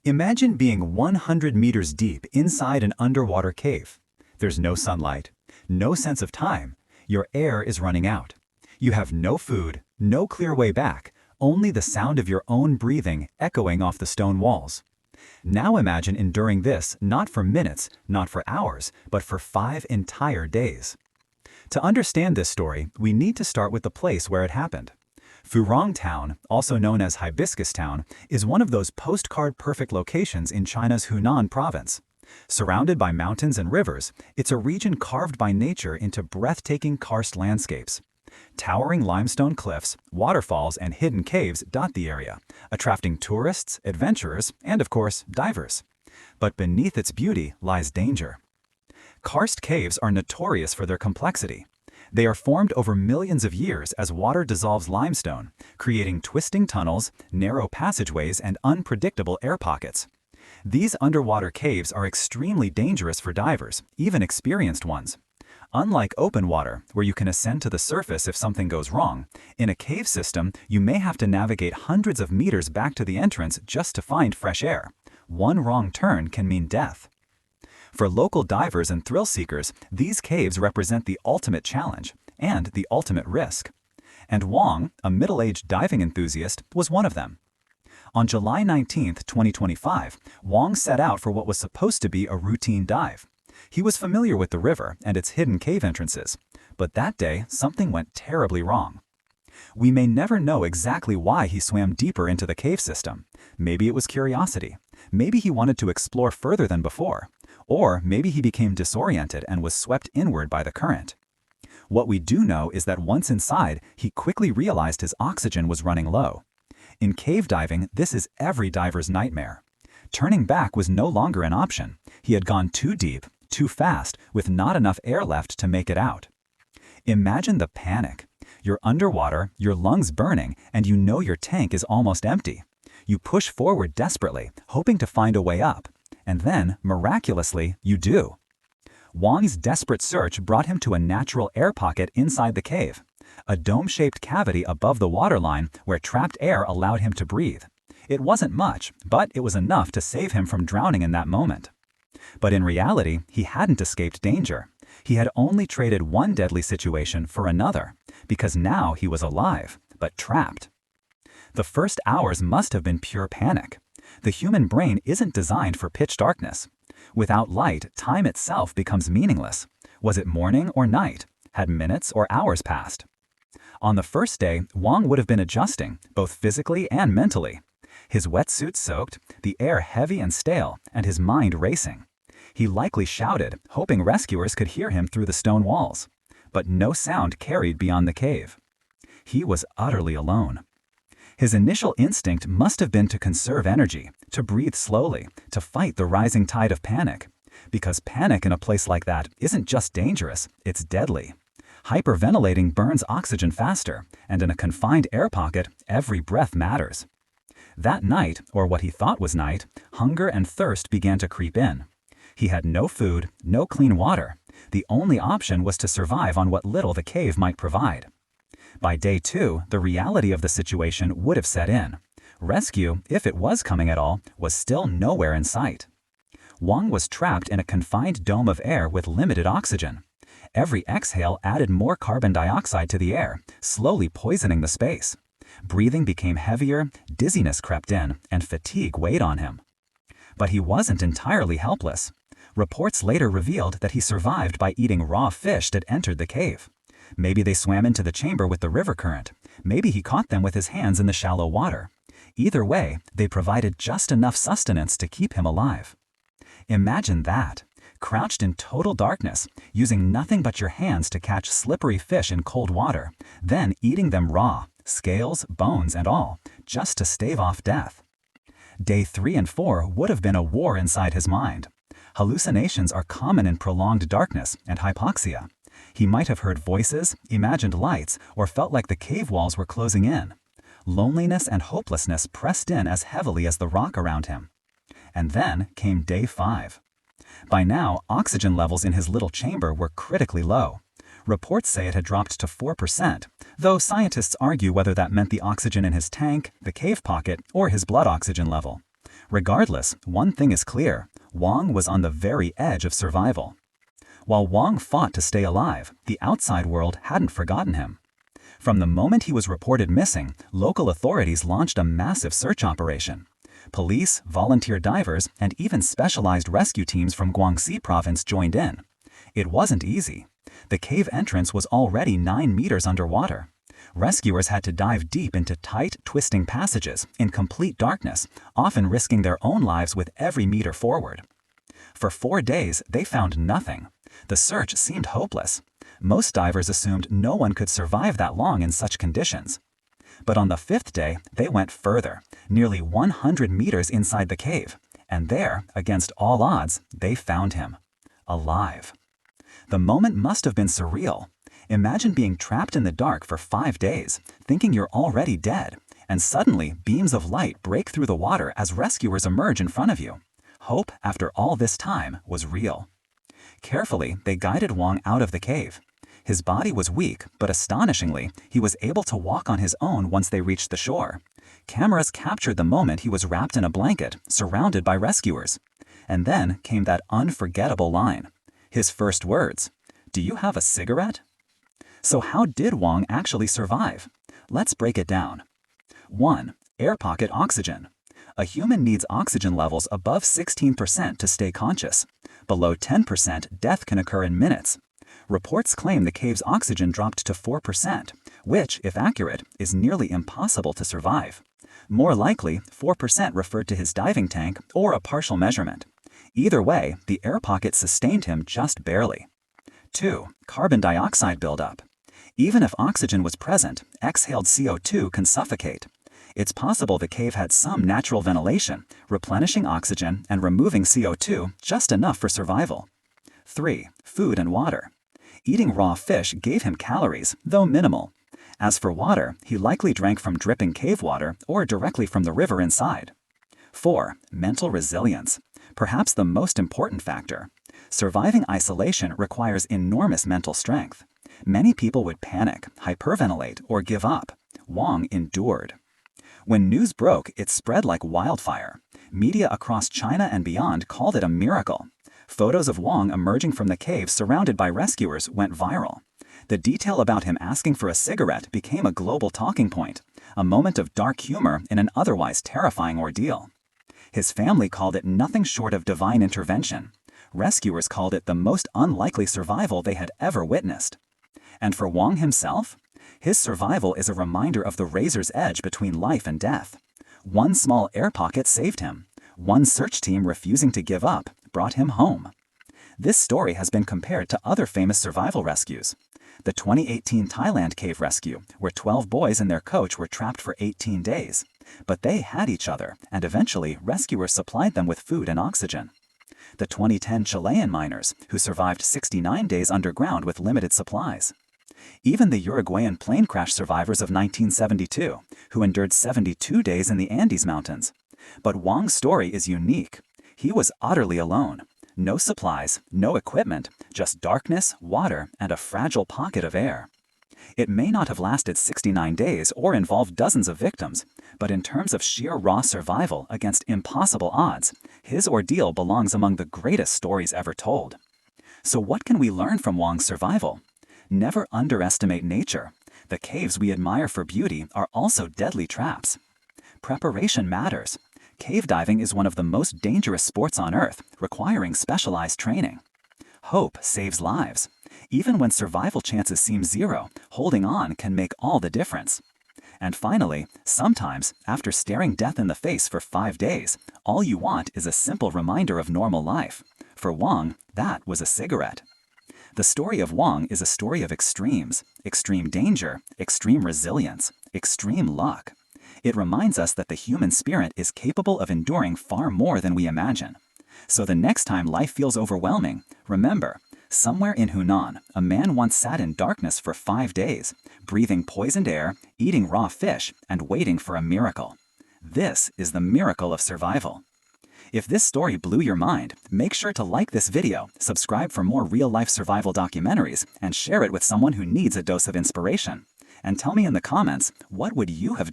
Imagine being 100 meters deep inside an underwater cave. There's no sunlight, no sense of time. Your air is running out. You have no food, no clear way back, only the sound of your own breathing echoing off the stone walls. Now imagine enduring this not for minutes, not for hours, but for 5 entire days. To understand this story, we need to start with the place where it happened. Furong Town, also known as Hibiscus Town, is one of those postcard-perfect locations in China's Hunan province. Surrounded by mountains and rivers, it's a region carved by nature into breathtaking karst landscapes. Towering limestone cliffs, waterfalls, and hidden caves dot the area, attracting tourists, adventurers, and of course, divers. But beneath its beauty lies danger. Karst caves are notorious for their complexity. They are formed over millions of years as water dissolves limestone, creating twisting tunnels, narrow passageways, and unpredictable air pockets. These underwater caves are extremely dangerous for divers, even experienced ones. Unlike open water, where you can ascend to the surface if something goes wrong, in a cave system, you may have to navigate hundreds of meters back to the entrance just to find fresh air. One wrong turn can mean death. For local divers and thrill seekers, these caves represent the ultimate challenge and the ultimate risk. And Wang, a middle-aged diving enthusiast, was one of them. On July 19, 2025, Wang set out for what was supposed to be a routine dive. He was familiar with the river and its hidden cave entrances, but that day something went terribly wrong. We may never know exactly why he swam deeper into the cave system. Maybe it was curiosity. Maybe he wanted to explore further than before. Or maybe he became disoriented and was swept inward by the current. What we do know is that once inside, he quickly realized his oxygen was running low. In cave diving, this is every diver's nightmare. Turning back was no longer an option. He had gone too deep, too fast, with not enough air left to make it out. Imagine the panic. You're underwater, your lungs burning, and you know your tank is almost empty. You push forward desperately, hoping to find a way up. And then, miraculously, you do. Wang's desperate search brought him to a natural air pocket inside the cave, a dome-shaped cavity above the waterline where trapped air allowed him to breathe. It wasn't much, but it was enough to save him from drowning in that moment. But in reality, he hadn't escaped danger. He had only traded one deadly situation for another, because now he was alive, but trapped. The first hours must have been pure panic. The human brain isn't designed for pitch darkness. Without light, time itself becomes meaningless. Was it morning or night? Had minutes or hours passed? On the first day, Wang would have been adjusting, both physically and mentally. His wetsuit soaked, the air heavy and stale, and his mind racing. He likely shouted, hoping rescuers could hear him through the stone walls. But no sound carried beyond the cave. He was utterly alone. His initial instinct must have been to conserve energy, to breathe slowly, to fight the rising tide of panic. Because panic in a place like that isn't just dangerous, it's deadly. Hyperventilating burns oxygen faster, and in a confined air pocket, every breath matters. That night, or what he thought was night, hunger and thirst began to creep in. He had no food, no clean water. The only option was to survive on what little the cave might provide. By day 2, the reality of the situation would have set in. Rescue, if it was coming at all, was still nowhere in sight. Wang was trapped in a confined dome of air with limited oxygen. Every exhale added more carbon dioxide to the air, slowly poisoning the space. Breathing became heavier, dizziness crept in, and fatigue weighed on him. But he wasn't entirely helpless. Reports later revealed that he survived by eating raw fish that entered the cave. Maybe they swam into the chamber with the river current. Maybe he caught them with his hands in the shallow water. Either way, they provided just enough sustenance to keep him alive. Imagine that, crouched in total darkness, using nothing but your hands to catch slippery fish in cold water, then eating them raw, scales, bones, and all, just to stave off death. Day 3 and 4 would have been a war inside his mind. Hallucinations are common in prolonged darkness and hypoxia. He might have heard voices, imagined lights, or felt like the cave walls were closing in. Loneliness and hopelessness pressed in as heavily as the rock around him. And then came day 5. By now, oxygen levels in his little chamber were critically low. Reports say it had dropped to 4%, though scientists argue whether that meant the oxygen in his tank, the cave pocket, or his blood oxygen level. Regardless, one thing is clear: Wang was on the very edge of survival. While Wang fought to stay alive, the outside world hadn't forgotten him. From the moment he was reported missing, local authorities launched a massive search operation. Police, volunteer divers, and even specialized rescue teams from Guangxi province joined in. It wasn't easy. The cave entrance was already 9 meters underwater. Rescuers had to dive deep into tight, twisting passages in complete darkness, often risking their own lives with every meter forward. For 4 days, they found nothing. The search seemed hopeless. Most divers assumed no one could survive that long in such conditions. But on the 5th day, they went further, nearly 100 meters inside the cave, and there, against all odds, they found him. Alive. The moment must have been surreal. Imagine being trapped in the dark for 5 days, thinking you're already dead, and suddenly beams of light break through the water as rescuers emerge in front of you. Hope, after all this time, was real. Carefully, they guided Wang out of the cave. His body was weak, but astonishingly, he was able to walk on his own once they reached the shore. Cameras captured the moment he was wrapped in a blanket, surrounded by rescuers. And then came that unforgettable line. His first words: "Do you have a cigarette?" So how did Wang actually survive? Let's break it down. 1. Air pocket oxygen. A human needs oxygen levels above 16% to stay conscious. Below 10%, death can occur in minutes. Reports claim the cave's oxygen dropped to 4%, which, if accurate, is nearly impossible to survive. More likely, 4% referred to his diving tank or a partial measurement. Either way, the air pocket sustained him just barely. 2. Carbon dioxide buildup. Even if oxygen was present, exhaled CO2 can suffocate. It's possible the cave had some natural ventilation, replenishing oxygen and removing CO2 just enough for survival. 3. Food and water. Eating raw fish gave him calories, though minimal. As for water, he likely drank from dripping cave water or directly from the river inside. 4. Mental resilience. Perhaps the most important factor. Surviving isolation requires enormous mental strength. Many people would panic, hyperventilate, or give up. Wang endured. When news broke, it spread like wildfire. Media across China and beyond called it a miracle. Photos of Wang emerging from the cave surrounded by rescuers went viral. The detail about him asking for a cigarette became a global talking point, a moment of dark humor in an otherwise terrifying ordeal. His family called it nothing short of divine intervention. Rescuers called it the most unlikely survival they had ever witnessed. And for Wang himself, his survival is a reminder of the razor's edge between life and death. One small air pocket saved him. One search team refusing to give up brought him home. This story has been compared to other famous survival rescues. The 2018 Thailand cave rescue, where 12 boys and their coach were trapped for 18 days. But they had each other, and eventually rescuers supplied them with food and oxygen. The 2010 Chilean miners, who survived 69 days underground with limited supplies. Even the Uruguayan plane crash survivors of 1972, who endured 72 days in the Andes Mountains. But Wang's story is unique. He was utterly alone. No supplies, no equipment, just darkness, water, and a fragile pocket of air. It may not have lasted 69 days or involved dozens of victims, but in terms of sheer raw survival against impossible odds, his ordeal belongs among the greatest stories ever told. So what can we learn from Wang's survival? Never underestimate nature. The caves we admire for beauty are also deadly traps. Preparation matters. Cave diving is one of the most dangerous sports on Earth, requiring specialized training. Hope saves lives. Even when survival chances seem zero, holding on can make all the difference. And finally, sometimes, after staring death in the face for 5 days, all you want is a simple reminder of normal life. For Wang, that was a cigarette. The story of Wang is a story of extremes: extreme danger, extreme resilience, extreme luck. It reminds us that the human spirit is capable of enduring far more than we imagine. So the next time life feels overwhelming, remember, somewhere in Hunan, a man once sat in darkness for 5 days, breathing poisoned air, eating raw fish, and waiting for a miracle. This is the miracle of survival. If this story blew your mind, make sure to like this video, subscribe for more real-life survival documentaries, and share it with someone who needs a dose of inspiration. And tell me in the comments, what would you have